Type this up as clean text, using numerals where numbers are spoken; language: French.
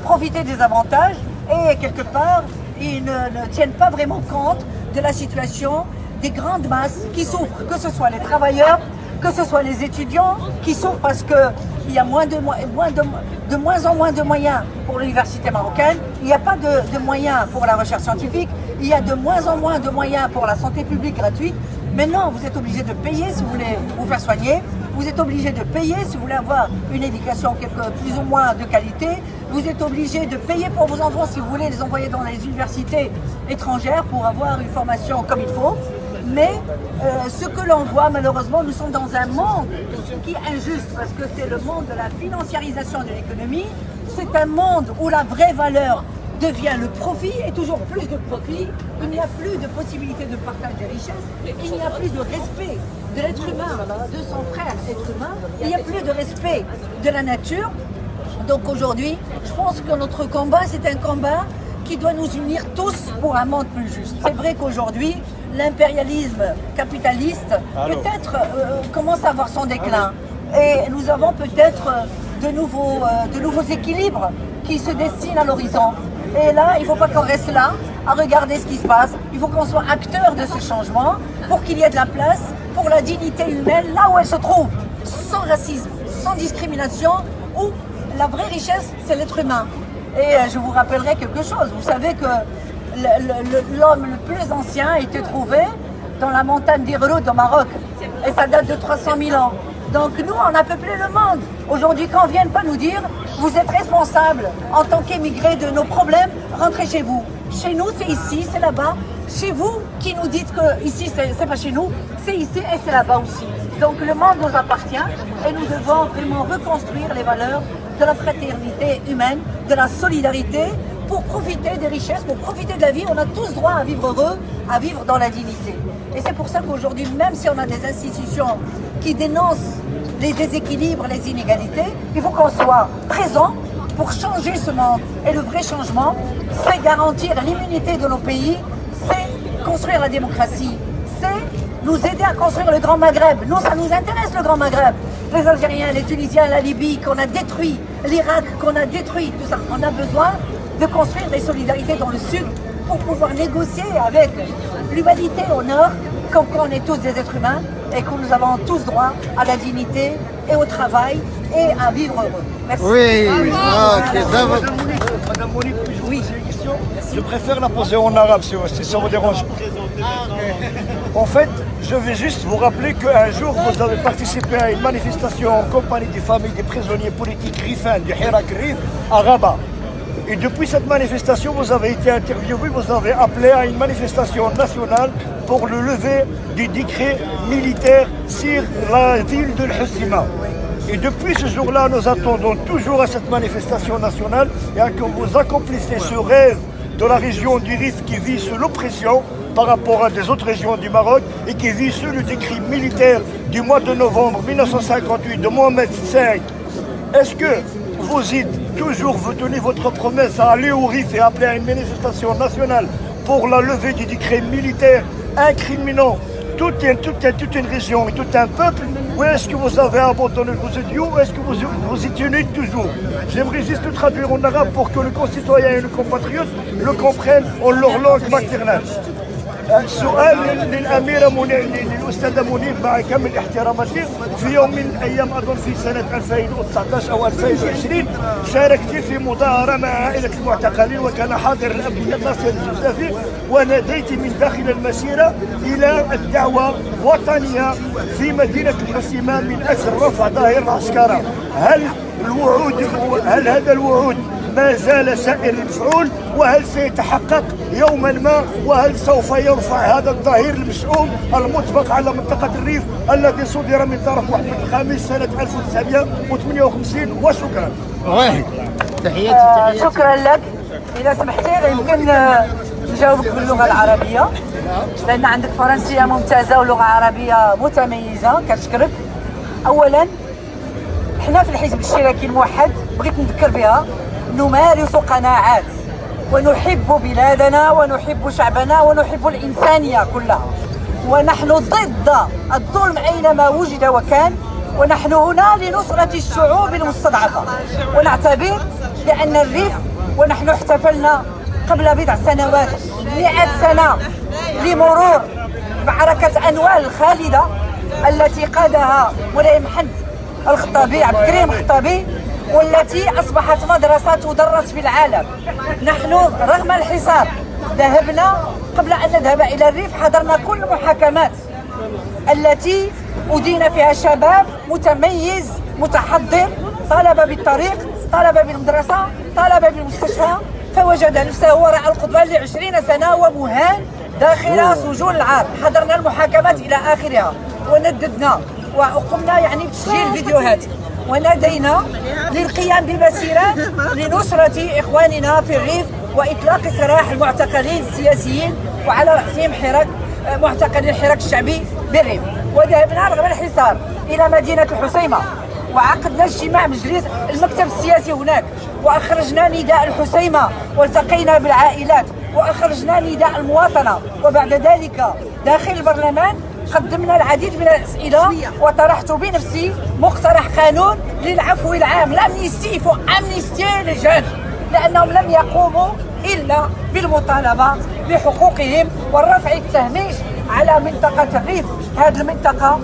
profiter des avantages et quelque part, ils ne tiennent pas vraiment compte de la situation des grandes masses qui souffrent, que ce soit les travailleurs, que ce soit les étudiants qui souffrent parce qu'il y a de moins en moins de moyens pour l'université marocaine, il n'y a pas de moyens pour la recherche scientifique, il y a de moins en moins de moyens pour la santé publique gratuite. Maintenant, vous êtes obligé de payer si vous voulez vous faire soigner, vous êtes obligé de payer si vous voulez avoir une éducation plus ou moins de qualité, vous êtes obligé de payer pour vos enfants si vous voulez les envoyer dans les universités étrangères pour avoir une formation comme il faut. Mais ce que l'on voit, malheureusement, nous sommes dans un monde qui est injuste parce que c'est le monde de la financiarisation de l'économie. C'est un monde où la vraie valeur devient le profit et toujours plus de profit. Il n'y a plus de possibilité de partage des richesses. Il n'y a plus de respect de l'être humain, de son frère être humain. Il n'y a plus de respect de la nature. Donc aujourd'hui, je pense que notre combat, c'est un combat qui doit nous unir tous pour un monde plus juste. C'est vrai qu'aujourd'hui, l'impérialisme capitaliste peut-être commence à avoir son déclin. Et nous avons peut-être de nouveaux équilibres qui se dessinent à l'horizon. Et là, il ne faut pas qu'on reste là à regarder ce qui se passe. Il faut qu'on soit acteur de ce changement pour qu'il y ait de la place pour la dignité humaine là où elle se trouve, sans racisme, sans discrimination, où la vraie richesse, c'est l'être humain. Et je vous rappellerai quelque chose. Vous savez que l'homme le plus ancien a été trouvé dans la montagne d'Irroud au Maroc. Et ça date de 300 000 ans. Donc nous, on a peuplé le monde. Aujourd'hui, qu'on ne vienne pas nous dire « vous êtes responsables en tant qu'émigrés de nos problèmes, rentrez chez vous ». Chez nous, c'est ici, c'est là-bas. Chez vous, qui nous dites que ici, c'est pas chez nous, c'est ici et c'est là-bas aussi. Donc le monde nous appartient et nous devons vraiment reconstruire les valeurs de la fraternité humaine, de la solidarité, pour profiter des richesses, pour profiter de la vie. On a tous droit à vivre heureux, à vivre dans la dignité. Et c'est pour ça qu'aujourd'hui, même si on a des institutions qui dénoncent les déséquilibres, les inégalités, il faut qu'on soit présent pour changer ce monde. Et le vrai changement, c'est garantir l'immunité de nos pays, c'est construire la démocratie, c'est nous aider à construire le Grand Maghreb. Nous, ça nous intéresse le Grand Maghreb. Les Algériens, les Tunisiens, la Libye qu'on a détruit, l'Irak qu'on a détruit, tout ça. On a besoin de construire des solidarités dans le Sud pour pouvoir négocier avec l'humanité au Nord, comme quoi on est tous des êtres humains et que nous avons tous droit à la dignité et au travail et à vivre heureux. Merci. Oui, Madame Monique, puis-je vous poser une question? Je préfère la poser en arabe si ça vous dérange. En fait, je vais juste vous rappeler qu'un jour, vous avez participé à une manifestation en compagnie des familles des prisonniers politiques rifins du Hirak Rif à Rabat. Et depuis cette manifestation, vous avez été interviewé, vous avez appelé à une manifestation nationale pour le lever du décret militaire sur la ville de l'Hussima. Et depuis ce jour-là, nous attendons toujours à cette manifestation nationale et à que vous accomplissez ce rêve de la région du Rif qui vit sous l'oppression par rapport à des autres régions du Maroc et qui vit sous le décret militaire du mois de novembre 1958 de Mohamed V. Est-ce que vous tenez votre promesse à aller au Rif et appeler à une manifestation nationale pour la levée du décret militaire incriminant toute une région et tout un peuple, ou est-ce que vous avez abandonné vos idiots, ou est-ce que vous y tenez toujours? J'aimerais juste le traduire en arabe pour que le concitoyen et le compatriote le comprennent en leur langue maternelle. سؤال للأميرة للأستاذة منيب مع كامل احتراماتي. في يوم من الأيام أظن في سنة 2019 أو 2020 شاركت في مظاهرة مع عائلة المعتقلين وكان حاضر الأب ناصر الجزافي وناديت من داخل المسيرة إلى الدعوة وطنية في مدينة الحسيمة من أجل رفع ظاهرة العسكرة. هل هذا الوعود ما زال سائر المفعول وهل سيتحقق يوما ما وهل سوف يرفع هذا الظهير المشؤوم المطبق على منطقة الريف الذي صدر من طرف محمد الخامس سنة 1958 وشكرا. تحياتي. شكرا لك. إذا سمحتي يمكن نجاوبك باللغة العربية لأن عندك فرنسية ممتازة ولغة عربية متميزة كنشكرك. أولا حنا في الحزب الاشتراكي الموحد بغيت نذكر بها نمارس قناعات ونحب بلادنا ونحب شعبنا ونحب الإنسانية كلها ونحن ضد الظلم أينما وجد وكان ونحن هنا لنصرة الشعوب المستضعفة ونعتبر بأن الريف ونحن احتفلنا قبل بضع سنوات 100 سنة لمرور معركة أنوال الخالدة التي قادها مولاي محمد الخطابي، عبد الكريم الخطابي، والتي أصبحت مدرسة تدرس في العالم. نحن رغم الحصار ذهبنا قبل أن نذهب إلى الريف، حضرنا كل المحاكمات التي أدين فيها شباب متميز متحضر، طالب بالطريق، طالب بالمدرسة، طالب بالمستشفى، فوجد نفسه وراء القضبان ل20 سنة ومهان داخل سجون العار. حضرنا المحاكمات إلى آخرها ونددنا وقمنا يعني بتسجيل فيديوهات، ونادينا للقيام بمسيرات لنصرة إخواننا في الريف وإطلاق سراح المعتقلين السياسيين، وعلى رأسهم معتقل الحراك الشعبي بالريف. وذهبنا رغم الحصار إلى مدينة الحسيمة، وعقدنا اجتماع مجلس المكتب السياسي هناك، وأخرجنا نداء الحسيمة، والتقينا بالعائلات، وأخرجنا نداء المواطنة. وبعد ذلك داخل البرلمان قدمنا العديد من الأسئلة، وطرحت بنفسي مقترح قانون للعفو العام، الامنيستي فو امنيستي لي جون، لأنهم لم يقوموا إلا بالمطالبة بحقوقهم والرفع التهميش على منطقة الريف. هذه المنطقة